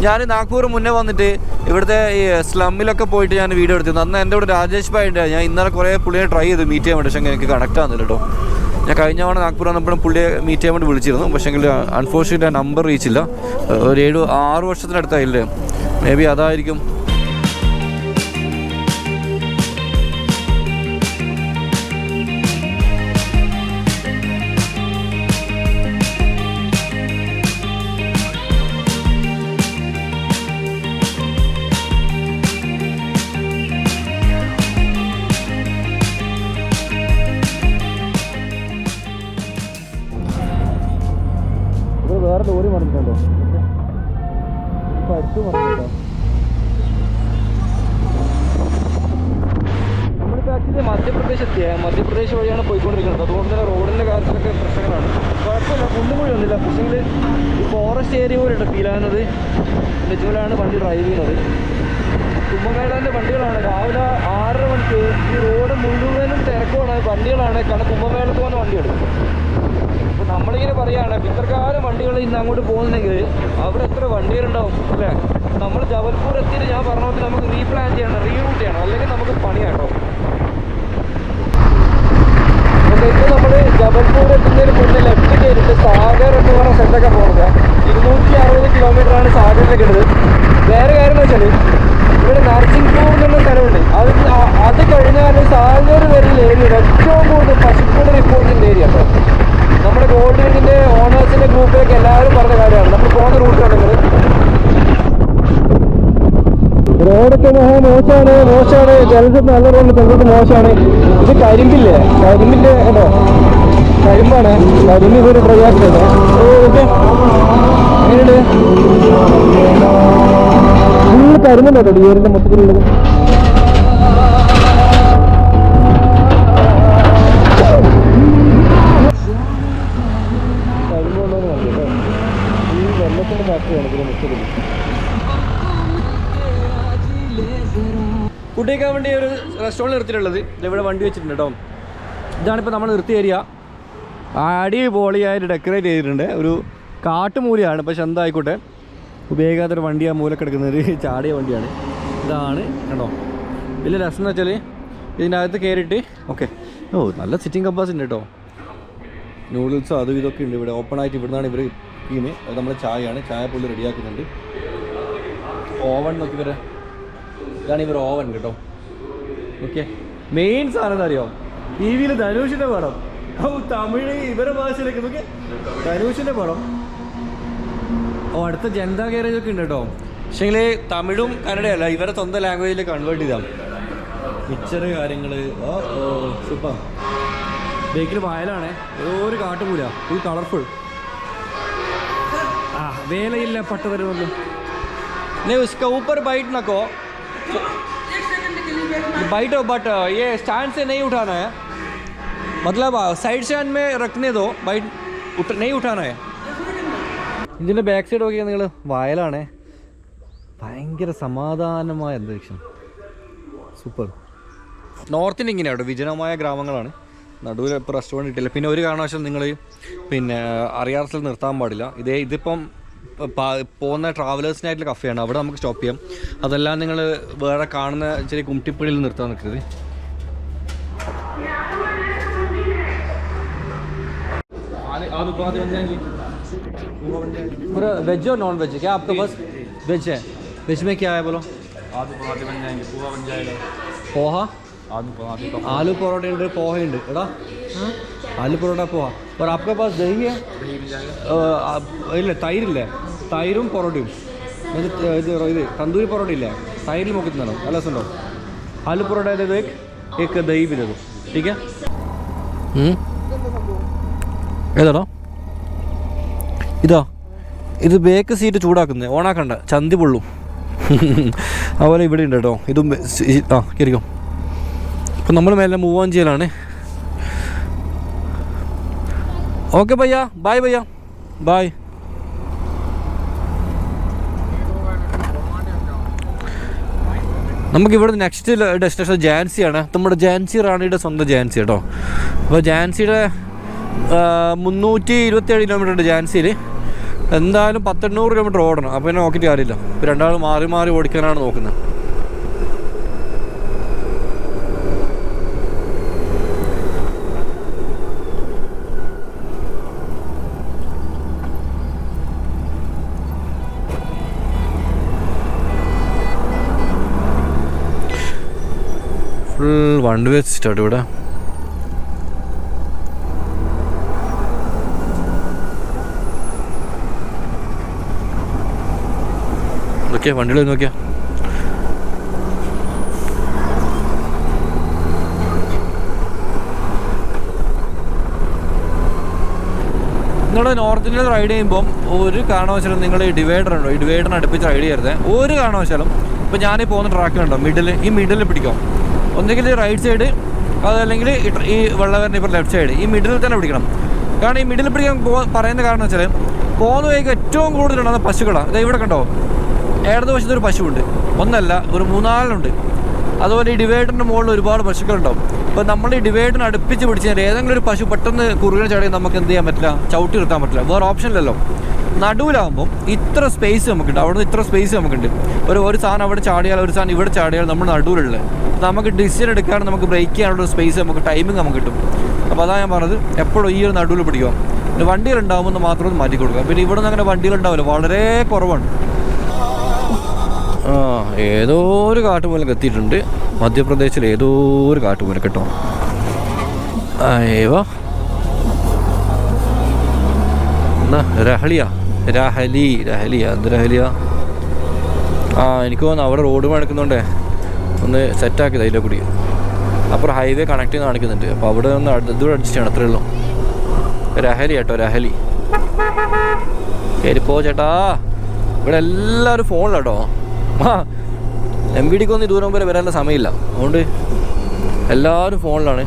ഞാൻ നാഗ്പൂർ മുന്നേ വന്നിട്ട് ഇവിടുത്തെ ഈ സ്ലമ്മിലൊക്കെ പോയിട്ട് ഞാൻ വീഡിയോ എടുത്തിരുന്നു. അന്ന് എൻ്റെ ഇവിടെ രാജേഷ് ഭായി ഉണ്ട്. ഞാൻ ഇന്നലെ കുറേ പുള്ളിയെ ട്രൈ ചെയ്ത് മീറ്റ് ചെയ്യാൻ വേണ്ടി, പക്ഷേ എനിക്ക് കണക്ട് ആകുന്നില്ല കേട്ടോ. ഞാൻ കഴിഞ്ഞ തവണ നാഗ്പൂർ വന്നപ്പോഴും പുള്ളിയെ മീറ്റ് ചെയ്യാൻ വേണ്ടി വിളിച്ചിരുന്നു. പക്ഷേങ്കിൽ അൺഫോർച്യുനേറ്റ്ലി ആ നമ്പർ റീച്ചില്ല. ഒരു 7-6 വർഷത്തിനടുത്തായില്ലേ, മേ ബി അതായിരിക്കും. വേറെ ലോറി മറിഞ്ഞിട്ടുണ്ടോ? അടുത്ത് മറിഞ്ഞിട്ടുണ്ടോ? നമ്മളിപ്പോൾ ആക്ച്വലി മധ്യപ്രദേശ് എത്തിയ മധ്യപ്രദേശ് വഴിയാണ് പോയിക്കൊണ്ടിരിക്കുന്നത്. അതുകൊണ്ട് തന്നെ റോഡിൻ്റെ കാര്യത്തിലൊക്കെ പ്രശ്നങ്ങളാണ്. കുഴപ്പമില്ല, കുണ്ടും കൂടി ഒന്നുമില്ല. പക്ഷേങ്കിൽ ഈ ഫോറസ്റ്റ് ഏരിയ പോലെയുണ്ട് ഫീൽ ആകുന്നത്. നിജമലാണ് വണ്ടി ഡ്രൈവ് ചെയ്യുന്നത്. കുംഭമേളൻ്റെ വണ്ടികളാണ്. രാവിലെ 6:30 മണിക്ക് ഈ റോഡ് മുഴുവനും തിരക്കുമാണ്, വണ്ടികളാണ്. കാരണം കുംഭമേളത്ത് പോകുന്ന വണ്ടിയെടുക്കും. അപ്പോൾ നമ്മളിങ്ങനെ പറയുകയാണ്, ഇത്രക്കാലം വണ്ടികൾ ഇന്ന് അങ്ങോട്ട് പോകുന്നുണ്ടെങ്കിൽ അവിടെ എത്ര വണ്ടികളുണ്ടാവും അല്ലേ? നമ്മൾ ജബൽപൂർ എത്തിയിട്ട് ഞാൻ പറഞ്ഞ പോലെ നമുക്ക് റീപ്ലാൻ ചെയ്യണം, റീറൂട്ട് ചെയ്യണം, അല്ലെങ്കിൽ നമുക്ക് പണിയാട്ടോ. ഇപ്പോൾ നമ്മൾ ജബൽപൂർ എത്തുന്നതിന് മുന്നേ ലെഫ്റ്റ് കയറിയിട്ട് സാഗർ എന്ന് പറഞ്ഞ സ്ഥലത്തൊക്കെ പോകുന്നത്. 260 കിലോമീറ്ററാണ് സാഗറിലേക്ക് ഇടുന്നത്. വേറെ കാര്യം എന്ന് വെച്ചാൽ ഇവിടെ നർസിംഗ്പൂർ എന്നുള്ള സ്ഥലമുണ്ട്. അത് കഴിഞ്ഞാൽ സാഗർ വരുന്ന ഏരിയയുടെ ഏറ്റവും കൂടുതൽ പശുക്കളുടെ റിപ്പോർട്ടിൻ്റെ ഏരിയ കേട്ടോ. നമ്മുടെ ഗോൾഡ് വിങ്ങിൻ്റെ ഓണേഴ്സിൻ്റെ ഗ്രൂപ്പിലേക്ക് എല്ലാവരും പറഞ്ഞ കാര്യമാണ്. നമ്മൾ പോകുന്ന റൂട്ടാണെങ്കിൽ റോഡൊക്കെ മോശമാണ്. ചിലത് നല്ല റോഡ്, ചിലത് മോശമാണ്. ഇത് കരിമ്പില്ലേ, കരിമ്പിൻ്റെ കേട്ടോ, കരിമ്പാണ്. കരിമ്പ് ഇതൊരു പ്രയാസമല്ലേ. ഓക്കെ, എങ്ങനെയുണ്ട്? ഫുള്ള് കരിമ്പുണ്ടോ കേട്ടോ ഡിയറിൻ്റെ മൊത്തത്തിലുള്ളത്. ഫുഡ് കഴിക്കാൻ വേണ്ടി ഒരു റെസ്റ്റോറൻറ്റ് നിർത്തിയിട്ടുള്ളത്. ഇവിടെ വണ്ടി വെച്ചിട്ടുണ്ട് കേട്ടോ. ഇതാണിപ്പോൾ നമ്മൾ നിർത്തിയ ഏരിയ. അടിപൊളിയായിട്ട് ഡെക്കറേറ്റ് ചെയ്തിട്ടുണ്ട്. ഒരു കാട്ടുമൂലയാണ്, പക്ഷെ എന്തായിക്കോട്ടെ, ഉപയോഗിക്കാത്തൊരു വണ്ടി. ആ മൂലക്കെടുക്കുന്നത് ചാടിയ വണ്ടിയാണ്. ഇതാണ് കണ്ടോ. വലിയ രസം എന്ന് വെച്ചാൽ ഇതിൻ്റെ അകത്ത് കയറിയിട്ട് ഓക്കെ. ഓ, നല്ല സിറ്റിംഗ് കപ്പാസിറ്റി ഉണ്ട് കേട്ടോ. നൂഡിൽസോ അതും ഇതൊക്കെ ഉണ്ട് ഇവിടെ ഓപ്പൺ ആയിട്ട്. ഇവിടുന്നാണ് ഇവർ ടീമ്. അത് നമ്മുടെ ചായയാണ്. ചായ പുള്ളി റെഡിയാക്കുന്നുണ്ട്. ഓവൻ നോക്കി വരാം. ഇതാണ് ഇവർ ഓവൻ കേട്ടോ. ഓക്കെ, മെയിൻ സാധനം എന്താ അറിയോ? ടി വിയിൽ ധനുഷിൻ്റെ പടം. ഓ, തമിഴ് ഇവരുടെ ഭാഷയിലേക്ക് നോക്കി ധനുഷിൻ്റെ പടം. ഓ, അടുത്ത ജനതാ ഗാരേജ് ഒക്കെ ഉണ്ട് കേട്ടോ. പക്ഷേങ്കിൽ തമിഴും കന്നഡയല്ല, ഇവരുടെ സ്വന്തം ലാംഗ്വേജിൽ കൺവേർട്ട് ചെയ്താണ്. പിക്ചർ കാര്യങ്ങൾ. ഓ സൂപ്പർ. ബേക്കിൽ വയലാണ്. ഒരു കാട്ടുപൂല, ഫുൾ കളർഫുൾ. വേലയില്ല പട്ട് തരുമല്ലോ. नहीं उसका ऊपर बाइट ना को बाइट हो, बट ये स्टैंड से नहीं उठाना है. मतलब साइड स्टैंड में रखने दो, बाइट नहीं उठाना है. ഇതിൻ്റെ ബാക്ക് സൈഡ് നോക്കിയാൽ നിങ്ങൾ വയലാണ്. ഭയങ്കര സമാധാനമായ അന്തരീക്ഷം. സൂപ്പർ. നോർത്തിന് ഇങ്ങനെയാണ്, വിജനമായ ഗ്രാമങ്ങളാണ്. നടുവിൽ ഇപ്പോൾ റെസ്റ്റോറൻറ്റ് ഇട്ടില്ല. പിന്നെ ഒരു കാരണവശാലും നിങ്ങൾ പിന്നെ അറിയാത്ത സ്ഥലത്ത് നിർത്താൻ പാടില്ല. ഇതിപ്പം പോകുന്ന ട്രാവലേഴ്സിനായിട്ടുള്ള കഫേയാണ്. അവിടെ നമുക്ക് സ്റ്റോപ്പ് ചെയ്യാം. അതെല്ലാം നിങ്ങൾ വേറെ കാണുന്ന ചെറിയ കുംട്ടിപ്പടിയിൽ നിർത്താൻ നിൽക്കരുത്. पूरा वेज और नॉन वेज है क्या आपका? बस वेज है. वेज में क्या है बोलो? आलू पराठे बन जाएंगे, पोहा बन जाएगा. पोहा, आलू परोठे ഉണ്ട്, പോഹ ഉണ്ട്. എടാ ആലു പൊറോട്ട പോഹ. और आपके पास दही है? दही मिल जाएगा. ഇല്ല, തൈരില്ലേ? തൈരും പൊറോട്ടയും. ഇത് തന്തൂരി പൊറോട്ട ഇല്ലേ, തൈരിൽ മുക്കിത്തുന്നോ? നല്ല രസമുണ്ടോ? ആലു പൊറോട്ട दे दो, एक दही भी दे दो. ठीक है. ഏതാണോ ഇതാ? ഇത് ബേക്ക് സീറ്റ് ചൂടാക്കുന്നത്. ഓണാക്കണ്ട, ചന്തി പൊള്ളും. അതുപോലെ ഇവിടെ ഉണ്ട് കേട്ടോ. ഇതും കയറിക്കോ. അപ്പം നമ്മൾ മേലെ മൂവ് ഓൺ ചെയ്യലാണ്. ഓക്കെ ഭയ്യ, ബായ് ഭയ്യ, ബായ്. നമുക്കിവിടെ നെക്സ്റ്റ് ഡെസ്റ്റിനേഷൻ ജാൻസിയാണ്. നമ്മുടെ ജാൻസി റാണിയുടെ സ്വന്തം ജാൻസി കേട്ടോ. അപ്പോൾ ജാൻസിയുടെ 327 കിലോമീറ്റർ ഉണ്ട് ജാൻസിയിൽ. എന്തായാലും 800 കിലോമീറ്റർ ഓടണം. അപ്പോൾ പിന്നെ നോക്കിയിട്ട് കാര്യമില്ല. ഇപ്പോൾ രണ്ടാൾ മാറി മാറി ഓടിക്കാനാണ് നോക്കുന്നത്. ഫുൾ വൺ വേ സിസ്റ്റമാണ് ഇവിടെ. നോക്കിയാ വണ്ടികൾ നോക്കിയാ. നിങ്ങൾ നോർത്ത് ഇന്ത്യയിൽ റൈഡ് ചെയ്യുമ്പം ഒരു കാരണവശാലും നിങ്ങൾ ഈ ഡിവൈഡർ ഉണ്ടോ, ഈ ഡിവൈഡറിന് അടുപ്പിച്ച് റൈഡ് ചെയ്യരുത്. ഒരു കാരണവശാലും. ഇപ്പോൾ ഞാനീ പോകുന്ന ട്രാക്കിലുണ്ടോ ഈ മിഡിൽ പിടിക്കാം. ഒന്നുകിൽ റൈറ്റ് സൈഡ്, അതല്ലെങ്കിൽ ഈ വെള്ളവരൻ്റെ ഇപ്പോൾ ലെഫ്റ്റ് സൈഡ്, ഈ മിഡിൽ തന്നെ പിടിക്കണം. കാരണം ഈ മിഡിൽ പിടിക്കാൻ പറയുന്ന കാരണം വെച്ചാൽ പോകുന്ന വഴിക്ക് ഏറ്റവും കൂടുതലുള്ളത് പശുക്കളാണ്. ഇത് ഇവിടെ കണ്ടോ, ഇടതുവശത്തൊരു പശുവുണ്ട്, ഒന്നല്ല ഒരു 3-4 അതുപോലെ ഈ ഡിവൈഡറിൻ്റെ മുകളിൽ ഒരുപാട് പശുക്കളുണ്ടാവും. അപ്പോൾ നമ്മൾ ഈ ഡിവൈഡറിന് അടുപ്പിച്ച് പിടിച്ച് കഴിഞ്ഞാൽ ഏതെങ്കിലും ഒരു പശു പെട്ടെന്ന് കുറുകിന് ചാടി നമുക്ക് എന്ത് ചെയ്യാൻ പറ്റില്ല, ചവിട്ടി നിർത്താൻ പറ്റില്ല. വേറെ ഓപ്ഷനില്ലല്ലോ. നടുവിലാകുമ്പം ഇത്ര സ്പേസ് നമുക്കുണ്ട്, അവിടെ നിന്ന് ഇത്ര സ്പേസ് നമുക്കുണ്ട്. ഒരു സാധനം അവിടെ ചാടിയാൽ ഒരു സാധനം ഇവിടെ ചാടിയാൽ നമ്മൾ നടുവിലുള്ള നമുക്ക് ഡിസിഷൻ എടുക്കാൻ, നമുക്ക് ബ്രേക്ക് ചെയ്യാനുള്ള സ്പേസ്, നമുക്ക് ടൈമിങ് നമുക്ക് കിട്ടും. അപ്പോൾ അതാണ് ഞാൻ പറഞ്ഞത്, എപ്പോഴും ഈ ഒരു നടുവിൽ പിടിക്കുക. പിന്നെ വണ്ടികളുണ്ടാകുമ്പോൾ മാത്രം ഒന്ന് മാറ്റി കൊടുക്കുക. പിന്നെ ഇവിടെ നിന്ന് അങ്ങനെ വണ്ടികളുണ്ടാവില്ല, വളരെ കുറവാണ്. ഏതോ ഒരു കാട്ടുമൂലം എത്തിയിട്ടുണ്ട്, മധ്യപ്രദേശിൽ ഏതോ ഒരു കാട്ടുമൂലം കേട്ടോ. ഏവാ എന്നാ രാഹലിയാ എന്ത് രഹലിയാ? എനിക്ക് തോന്നുന്നു അവിടെ റോഡ് പണിക്കുന്നുണ്ടേ ഒന്ന് സെറ്റാക്കിയത് അതിൻ്റെ കൂടി. അപ്പുറം ഹൈവേ കണക്ട് ചെയ്ത് കാണിക്കുന്നുണ്ട്. അപ്പോൾ അവിടെ ഒന്ന് ഇതുകൂടെ അഡ്ജസ്റ്റ് ചെയ്യണം, അത്രയേ ഉള്ളൂ. രഹലി കേട്ടോ, രഹലി. കയറിപ്പോ ചേട്ടാ. ഇവിടെ എല്ലാവരും ഫോണിലാട്ടോ. MBDക്കൊന്നും ദൂരം വരെ വരാനുള്ള സമയമില്ല, അതുകൊണ്ട് എല്ലാവരും ഫോണിലാണ്.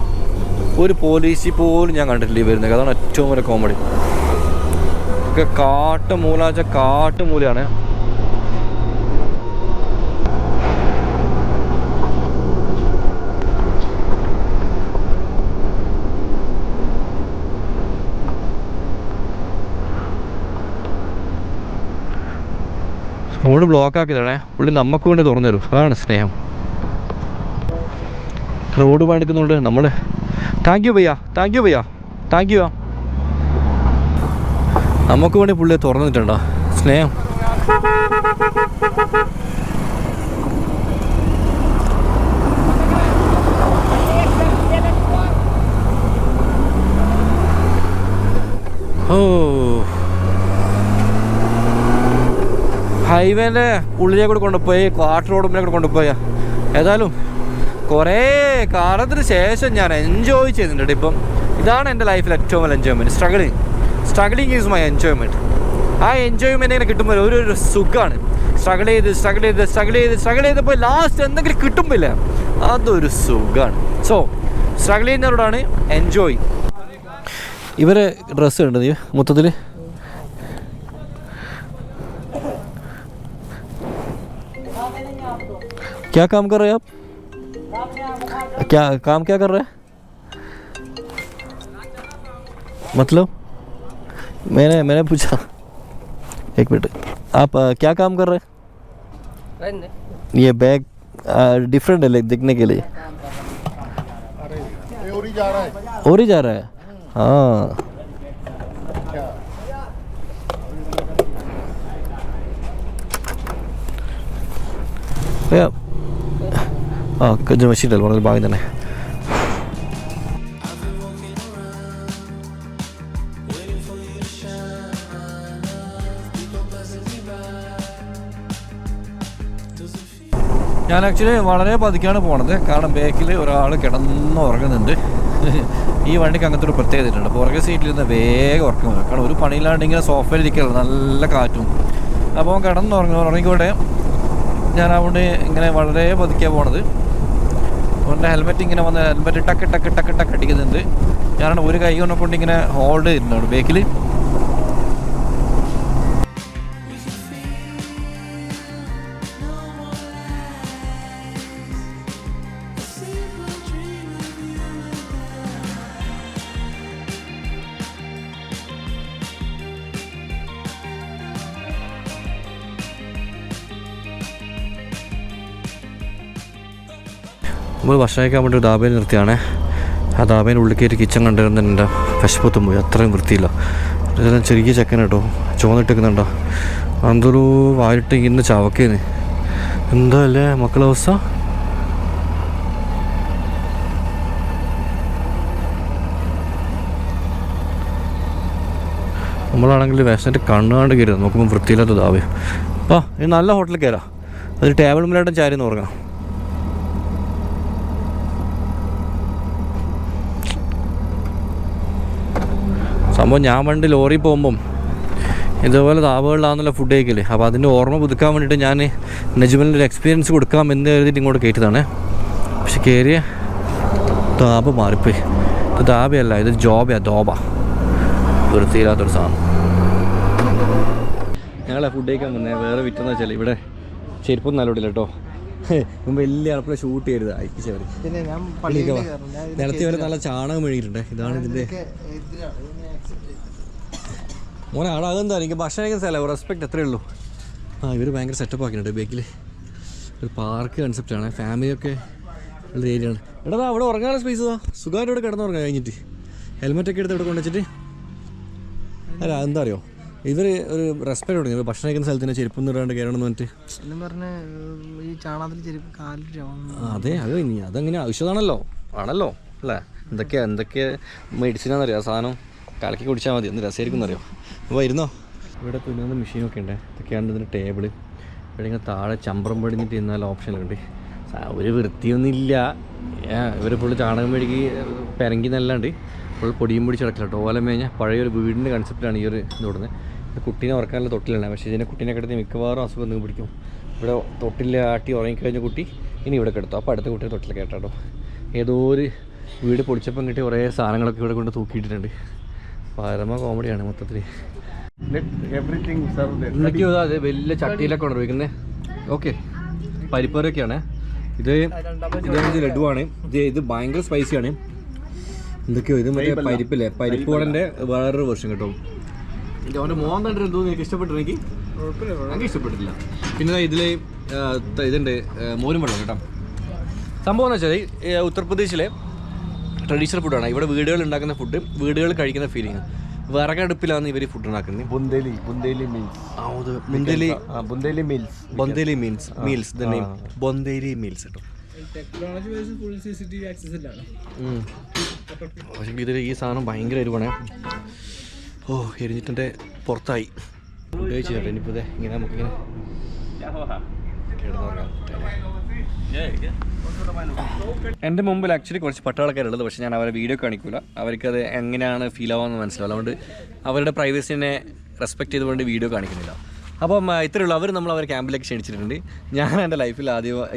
ഒരു പോലീസ് പോലും ഞാൻ കണ്ടിട്ടില്ല വരുന്നത്. അതാണ് ഏറ്റവും വലിയ കോമഡി. ഒക്കെ കാട്ടുമൂലയാണ്. Road block ആക്കിയതാണേ. പുള്ളി നമുക്ക് വേണ്ടി തുറന്നു തരും, അതാണ് സ്നേഹം. റോഡ് പണിക്കുന്നുണ്ട് നമ്മൾ. താങ്ക് യു ഭയ്യ. നമുക്ക് വേണ്ടി പുള്ളിയെ തുറന്നിട്ടുണ്ടോ, സ്നേഹം. ഹൈവേൻ്റെ ഉള്ളിലേക്ക് കൊണ്ടുപോയി, ക്വാർട്ടർ റോഡിലേക്ക് കൊണ്ടുപോയാ. ഏതായാലും കുറേ കാലത്തിന് ശേഷം ഞാൻ എൻജോയ് ചെയ്യുന്നുണ്ട്. ഇപ്പം ഇതാണ് എൻ്റെ ലൈഫിൽ ഏറ്റവും വലിയ enjoyment. Struggling is my enjoyment. ആ എൻജോയ്മെൻറ്റ് ഇങ്ങനെ കിട്ടുമ്പോൾ ഒരു സുഖമാണ്. സ്ട്രഗിൾ ചെയ്തപ്പോൾ ലാസ്റ്റ് എന്തെങ്കിലും കിട്ടുമ്പില്ല, അതൊരു സുഖമാണ്. സോ സ്ട്രഗിൾ ചെയ്യുന്നവരോടാണ് എൻജോയ്. ഇവരെ ഡ്രസ്സ് ഉണ്ട് നീ മൊത്തത്തിൽ. क्या काम कर रहे हैं आप? काम क्या कर रहे हैं? मतलब मैंने पूछा, एक मिनट, आप क्या काम कर रहे हैं? ये बैग डिफरेंट है दिखने के लिए. और ही जा रहा है. हाँ கொஞ்சம் வச்சுட்டு உனக்கு பாவி தானே. ഞാൻ ആക്ച്വലി വളരെ പതുക്കെയാണ് പോണത്, കാരണം ബാക്കിൽ ഒരാൾ കിടന്നുറങ്ങുന്നുണ്ട്. ഈ വണ്ടിക്ക് അങ്ങനത്തെ ഒരു പ്രത്യേകതയുണ്ട്. പുറകെ സീറ്റിലിരുന്ന് വേഗം ഉറക്കം വരും, കാരണം ഒരു പണിയില്ലാണ്ട് ഇങ്ങനെ സോഫയിൽ ഇരിക്കല്ലോ, നല്ല കാറ്റും. അപ്പോൾ ഉറങ്ങിക്കോട്ടെ. ഞാൻ അതുകൊണ്ട് ഇങ്ങനെ വളരെ പതുക്കെയാണ് പോണത്. അതുകൊണ്ട് ഹെൽമെറ്റ് ഇങ്ങനെ വന്ന് ഹെൽമെറ്റ് ടക്ക് അടിക്കുന്നുണ്ട്. ഞാനാണ് ഒരു കൈ കൊണ്ട് ഇങ്ങനെ ഹോൾഡ് ചെയ്തിട്ടുണ്ട് ബേക്കിൽ. നമ്മൾ ഭക്ഷണം കഴിക്കാൻ വേണ്ടി ഒരു ധാബയിൽ നിർത്തിയാണ്. ആ ധാബേൻ്റെ ഉള്ളിൽ കയറി കിച്ചൺ കണ്ടിരുന്ന എൻ്റെ വിശപ്പത്തും പോയി. അത്രയും വൃത്തിയില്ല. ഇതെല്ലാം ചെറിയ ചെക്കൻ കേട്ടോ, ചുവന്നിട്ടിരിക്കുന്നുണ്ടോ, എന്തൊരു വായിട്ട് ഇങ്ങനെ ചവക്കേന്ന്. എന്താ അല്ലേ മക്കളെ അവസ്ഥ? നമ്മളാണെങ്കിൽ വിശന്നിട്ട് കണ്ണാണ്ട് കയറുക, നോക്കുമ്പോൾ വൃത്തിയില്ലാത്ത ധാബ. അപ്പോൾ ഇത് നല്ല ഹോട്ടലിൽ കയറാം. അതൊരു ടേബിൾ മുന്നിലായിട്ടും ചാരിന്ന് ഉറങ്ങാം. സംഭവം ഞാൻ പണ്ട് ലോറി പോകുമ്പം ഇതേപോലെ ധാബകളിലാണെന്നുള്ള ഫുഡ് കഴിക്കില്ലേ, അപ്പോൾ അതിൻ്റെ ഓർമ്മ പുതുക്കാൻ വേണ്ടിയിട്ട് ഞാൻ നജ്മലിൻ്റെ ഒരു എക്സ്പീരിയൻസ് കൊടുക്കാം എന്ന് കരുതിയിട്ട് ഇങ്ങോട്ട് കയറ്റിയതാണ്. പക്ഷെ കയറിയ ധാബ മാറിപ്പോയി. ഇത് ധാബയല്ല, ഇത് ജോബയാ, ദോബ. വൃത്തിയില്ലാത്തൊരു സാധനം. ഞങ്ങളെ ഫുഡ് കഴിക്കാൻ മുന്നേ വേറെ വിറ്റെന്ന് വെച്ചാൽ ഇവിടെ ചെരുപ്പൊന്നും നല്ലോടില്ല കേട്ടോ. വലിയ ആൾക്കാരെ ഷൂട്ട് ചെയ്യരുത്, അയക്കിച്ചവർ നിലത്തി വരെ നല്ല ചാണകം മെഴുകിയിട്ടുണ്ട്. ഇതാണ് ഇതിൻ്റെ മോനെ. അവിടെ അതെന്താ എനിക്ക് ഭക്ഷണം കഴിക്കുന്ന സ്ഥലം, റെസ്പെക്ട് എത്രയേ ഉള്ളൂ. ഇവർ ഭയങ്കര സെറ്റപ്പ് ആക്കിയിട്ടുണ്ട്. ബേക്കിൽ ഒരു പാർക്ക് കൺസെപ്റ്റാണ്, ഫാമിലിയൊക്കെ ഉള്ള ഏരിയ ആണ്. എടാ അവിടെ ഉറങ്ങാനുള്ള സ്പേസ് ഇതാ, സുഖമായിട്ട് ഇവിടെ കിടന്നുറങ്ങാൻ കഴിഞ്ഞിട്ട് ഹെൽമെറ്റൊക്കെ എടുത്ത് ഇവിടെ കൊണ്ടുവച്ചിട്ട്. അല്ല എന്താ അറിയോ, ഇവർ ഒരു റെസ്പെക്ട് കൊടുക്കും. ഭക്ഷണം കഴിക്കുന്ന സ്ഥലത്തിന് ചെരുപ്പൊന്നും ഇടാണ്ട് കയറണമെന്ന് പറഞ്ഞിട്ട്. അതെ, അതങ്ങനെ ആവശ്യമാണല്ലോ, ആണല്ലോ അല്ലേ. എന്തൊക്കെ മെഡിസിനാണെന്നറിയോ, ആ സാധനം കലക്കി കുടിച്ചാൽ മതി, എന്ത് രസമായിരിക്കും എന്നറിയോ. അപ്പോൾ ഇരുന്നോ. ഇവിടെ തുന്നുന്ന മെഷീനൊക്കെ ഉണ്ട്. ഇതൊക്കെയാണ് ഇതിൻ്റെ ടേബിള്. ഇവിടെ ഇങ്ങനെ താഴെ ചമ്പ്രം പടിഞ്ഞിട്ട് ഇരുന്നാൽ ഓപ്ഷനുണ്ട്. ഒരു വൃത്തിയൊന്നുമില്ല. ഇവർ ഫുള്ള് ചാണകം മെഴുകി പെരങ്കി നല്ലാണ്ട് ഫുൾ പൊടിയും പൊടി കിടക്കില്ല. ഓല മേഞ്ഞ പഴയൊരു വീടിൻ്റെ കൺസെപ്റ്റാണ് ഈ ഒരു ഇത് കൊടുക്കുന്നത്. കുട്ടീനെ ഉറക്കാനുള്ള തൊട്ടിലാണ്, പക്ഷേ ഇതിനെ കുട്ടീനെ കിടത്തി മിക്കവാറും അസുഖം എന്തെങ്കിലും പിടിക്കും. ഇവിടെ തൊട്ടിൽ ആട്ടി ഉറങ്ങിക്കഴിഞ്ഞ കുട്ടി ഇനി ഇവിടെ കിടത്തു. അപ്പോൾ അടുത്ത കുട്ടിയെ തൊട്ടിൽ കേട്ടോ. ഏതോ ഒരു വീട് പൊടിച്ചപ്പം കിട്ടിയ കുറേ സാധനങ്ങളൊക്കെ ഇവിടെ കൊണ്ട് തൂക്കിയിട്ടുണ്ട്. പരമ കോമഡിയാണ് മൊത്തത്തിൽ. എന്തൊക്കെയോ അതെ വലിയ ചട്ടിയിലൊക്കെ ഉണ്ട് ഉപയോഗിക്കുന്നത്. ഓക്കെ, പരിപ്പറൊക്കെയാണ് ഇത്. ഇത് ലഡുവാണ്. ഇത് ഭയങ്കര സ്പൈസിയാണ്. എന്തൊക്കെയോ ഇത് മറ്റേ പരിപ്പില്ലേ, പരിപ്പ് വടൻ്റെ വേറൊരു വെർഷൻ കേട്ടോ. അവൻ്റെ മോൻ കണ്ടിട്ട് എന്തോന്ന് എനിക്ക് ഇഷ്ടപ്പെട്ടിരുന്നെങ്കിൽ എനിക്ക് ഇഷ്ടപ്പെട്ടില്ല. പിന്നെ ഇതിൽ ഇതുണ്ട് മോരും വെള്ളം കേട്ടോ. സംഭവം എന്ന് വെച്ചാൽ ഉത്തർപ്രദേശിലെ ട്രഡീഷണൽ ഫുഡാണ്. ഇവിടെ വീടുകളിൽ ഉണ്ടാക്കുന്ന ഫുഡ്, വീടുകളിൽ കഴിക്കുന്ന ഫീലിംഗ്. വിറകടുപ്പിലാണ് ഇവർ ഫുഡ് ഉണ്ടാക്കുന്നത്. ബൊന്തേലി മീൽസ് ദ നെയിം ബൊന്തേലി മീൽസ് കേട്ടോ. പക്ഷേ ഇതിൽ ഈ സാധനം ഭയങ്കര എരിവാണ്. ഓ, എരിഞ്ഞിട്ടെൻ്റെ പുറത്തായി. ഫുഡ് കഴിച്ചിട്ടുണ്ട്. ഇനിയിപ്പോൾ ഇതേ ഇങ്ങനെ നമുക്കിങ്ങനെ കിടന്നുറങ്ങാം. എൻ്റെ മുമ്പിൽ ആക്ച്വലി കുറച്ച് പട്ടാളക്കാരുള്ളത്, പക്ഷേ ഞാൻ അവരെ വീഡിയോ കാണിക്കില്ല. അവർക്കത് എങ്ങനെയാണ് ഫീൽ ആവാമെന്ന് മനസ്സിലാവും. അതുകൊണ്ട് അവരുടെ പ്രൈവസിനെ റെസ്പെക്ട് ചെയ്തുകൊണ്ട് വീഡിയോ കാണിക്കുന്നില്ല. അപ്പം ഇത്രയുള്ള അവർ അവരെ ക്യാമ്പിലേക്ക് ക്ഷണിച്ചിട്ടുണ്ട്. ഞാൻ എൻ്റെ ലൈഫിൽ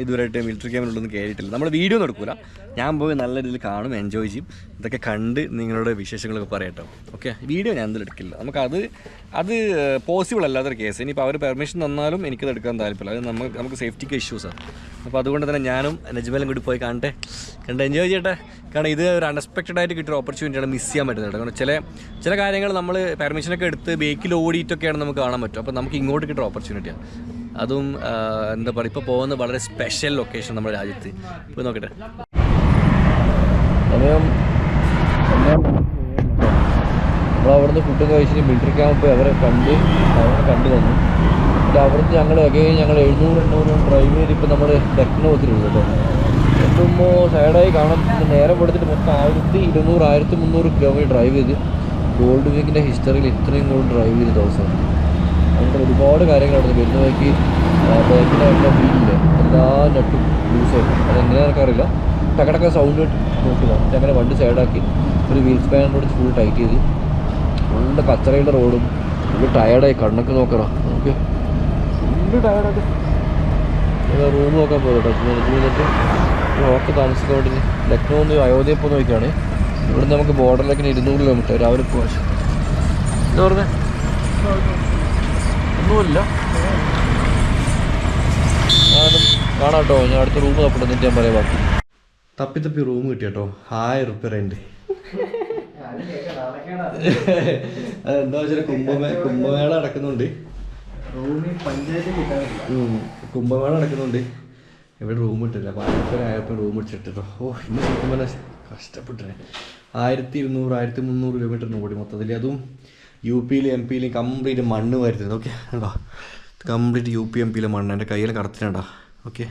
ഇതുവരെയായിട്ട് മിലിറ്ററി ക്യാമ്പിലൊന്നും കയറിയിട്ടില്ല. നമ്മൾ വീഡിയോ ഒന്നും എടുക്കില്ല, ഞാൻ പോയി നല്ല രീതിയിൽ കാണും, എൻജോയ് ചെയ്യും. ഇതൊക്കെ കണ്ട് നിങ്ങളുടെ വിശേഷങ്ങളൊക്കെ പറയട്ടോ. ഓക്കെ, വീഡിയോ ഞാൻ എന്തായാലും എടുക്കില്ല. അത് പോസിബിൾ അല്ലാത്തൊരു കേസ്. ഇനിയിപ്പോൾ അവർ പെർമിഷൻ തന്നാലും എനിക്കത് എടുക്കാൻ താല്പര്യമില്ല. അത് നമുക്ക് സേഫ്റ്റിക്ക് ഇഷ്യൂസാണ്. അപ്പോൾ അതുകൊണ്ട് തന്നെ ഞാനും നജ്മലും കൂടി പോയി കണ്ട് എൻജോയ് ചെയ്യട്ടെ. കാരണം ഇത് ഒരു അൺഎക്സ്പെക്റ്റഡ് ആയിട്ട് കിട്ടിയൊരു ഓപ്പർച്യൂണിറ്റിയാണ്, മിസ് ചെയ്യാൻ പറ്റുന്നത്. കാരണം ചില കാര്യങ്ങൾ നമ്മൾ പെർമിഷനൊക്കെ എടുത്ത് ബേക്കിൽ ഓടിയിട്ടൊക്കെയാണ് നമുക്ക് കാണാൻ പറ്റും. അപ്പോൾ നമുക്ക് ഇങ്ങോട്ട് കിട്ടുന്ന ഓപ്പർച്യൂണിറ്റിയാണ്. അതും എന്താ പറയുക, ഇപ്പോൾ പോകുന്നത് വളരെ സ്പെഷ്യൽ ലൊക്കേഷൻ നമ്മുടെ രാജ്യത്ത്. പോയി നോക്കട്ടെ. സമയം നമ്മളവിടുന്ന് ഫുഡ് കഴിച്ചിട്ട് മിലിറ്ററി ക്യാമ്പ് പോയി അവരെ കണ്ടു വന്നു. പിന്നെ അവിടുന്ന് ഞങ്ങൾ 700-800 ഡ്രൈവ് ചെയ്ത് ഇപ്പോൾ നമ്മൾ ലക്നൗ എത്തിയിട്ടുണ്ട് കേട്ടോ. എത്തുമ്പോൾ സൈഡായി കാണാൻ നേരം കൊടുത്തിട്ട് മൊത്തം 1200-1300 കിലോമീറ്റർ ഡ്രൈവ് ചെയ്ത്. ഗോൾഡ് വീക്കിൻ്റെ ഹിസ്റ്ററിയിൽ ഇത്രയും കൂടുതൽ ഡ്രൈവ് ചെയ്ത ദിവസമാണ്. അങ്ങനെ ഒരുപാട് കാര്യങ്ങളായിരുന്നു. വരുന്ന വഴിക്ക് ബാക്കിലായിട്ടുള്ള വീലില്ലേ എല്ലാ നട്ടും ലൂസായിട്ടും. അതെങ്ങനെയാണെന്നൊക്കെ അറിയില്ല. ടക്കടക്ക സൗണ്ട് നോക്കില്ല. അങ്ങനെ വണ്ടി സൈഡാക്കി ഒരു വീൽ സ്പാനോട് ഫുൾ ടൈറ്റ് ചെയ്ത് ഫുള്ള് കച്ചറയുടെ റോഡും ഫുള്ള് ടയർഡായി. കണ്ണൊക്കെ നോക്കണം നമുക്ക്, ഫുള്ള് ടയർഡായിട്ട് റൂം നോക്കാൻ പോകട്ടോ. എന്നിട്ട് ഹോട്ടൽ താമസിക്കാൻ വേണ്ടി ലക്നൗ ഒന്ന് അയോധ്യ ഇപ്പോൾ നോക്കിയാണ്. ഇവിടെ നമുക്ക് ബോർഡറിലേക്ക് 200 കിലോമീറ്റർ രാവിലെ പോകാൻ. എന്താ പറഞ്ഞത്? ഒന്നുമില്ല, ഞാനും കാണാം കേട്ടോ. ഞാൻ അടുത്ത റൂം തപ്പിട്ട് എന്നിട്ട് ഞാൻ പറയാം ബാക്കി. തപ്പി റൂം കിട്ടി കേട്ടോ. 1000 റുപ്യ റെൻറ്റ്. അതെന്താ വെച്ചാൽ കുംഭമേള നടക്കുന്നുണ്ട്. കുംഭമേള നടക്കുന്നുണ്ട്. ഇവിടെ റൂം ഇട്ടില്ല. പാലക്കാരായപ്പോൾ റൂം ഇട്ടിട്ടോ. ഇന്ന് ശരിക്കും പറഞ്ഞാൽ കഷ്ടപ്പെട്ടേ. 1200 1300 കിലോമീറ്ററിന് ഓടി മൊത്തത്തിൽ. അതും യു പിയിലും എം പിയിലും കംപ്ലീറ്റ് മണ്ണ് വരുന്നത്. ഓക്കെ ഉണ്ടോ, കംപ്ലീറ്റ് യു പി എം പിയിലെ മണ്ണ് എൻ്റെ കയ്യിൽ കടത്തിനുണ്ടോ. ഓക്കെ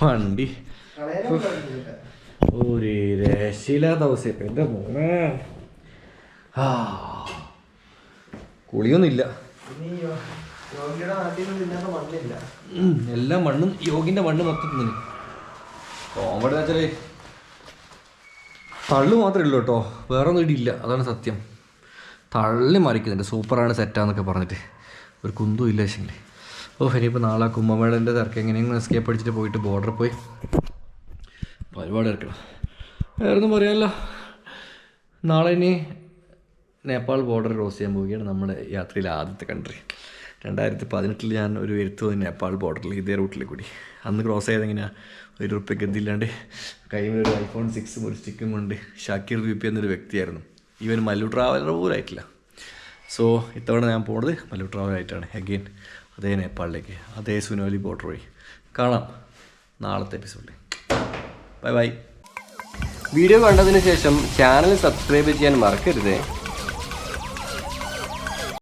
വണ്ടി ഒരു രക്ഷയില്ലാത്ത അവസ്ഥ എൻ്റെ മോനെ. കുളിയൊന്നുമില്ല. എല്ലാ മണ്ണും യോഗിൻ്റെ മണ്ണ് മൊത്തത്തിൽ കോമഡി എന്ന് വെച്ചാൽ തള്ളു മാത്രമേ ഉള്ളൂ കേട്ടോ, വേറെ ഒന്നും ഇടിയില്ല. അതാണ് സത്യം. തള്ളി മറിക്കുന്നുണ്ട്, സൂപ്പറാണ് സെറ്റാന്നൊക്കെ പറഞ്ഞിട്ട് ഒരു കുന്തും ഇല്ല. പക്ഷേ ഇനിയിപ്പോൾ നാളെ കുംഭമേളൻ്റെ തിരക്ക് എങ്ങനെയെങ്കിലും എസ്കേപ്പ് അടിച്ചിട്ട് പോയിട്ട് ബോർഡറിൽ പോയി പരിപാടി ഇറക്കണം. വേറൊന്നും പറയാമല്ലോ. നാളെ ഇനി നേപ്പാൾ ബോർഡർ ക്രോസ് ചെയ്യാൻ പോവുകയാണ്. നമ്മുടെ യാത്രയിലെ ആദ്യത്തെ കൺട്രി. 2018 ഞാൻ ഒരു എഴുത്ത് പോയി നേപ്പാൾ ബോർഡറിൽ ഇതേ റൂട്ടിൽ കൂടി. അന്ന് ക്രോസ് ചെയ്തെങ്ങനെയാണ് ₹1 ഗതിയില്ലാണ്ട് കയ്യിൽ ഒരു iPhone 6 ഒരു സ്റ്റിക്കും കൊണ്ട്. ഷാക്കിർ VP എന്നൊരു വ്യക്തിയായിരുന്നു. ഈവൻ മല്ലു ട്രാവലർ പോലും ആയിട്ടില്ല. സോ ഇത്തവണ ഞാൻ പോകുന്നത് മല്ലു ട്രാവലായിട്ടാണ്. അഗെയിൻ അതേ നേപ്പാളിലേക്ക്, അതേ സുനോലി ബോർഡർ വഴി. കാണാം നാളത്തെ എപ്പിസോഡിൽ. Bye bye. വീഡിയോ കണ്ടതിന് ശേഷം ചാനൽ സബ്സ്ക്രൈബ് ചെയ്യാൻ മറക്കരുത്.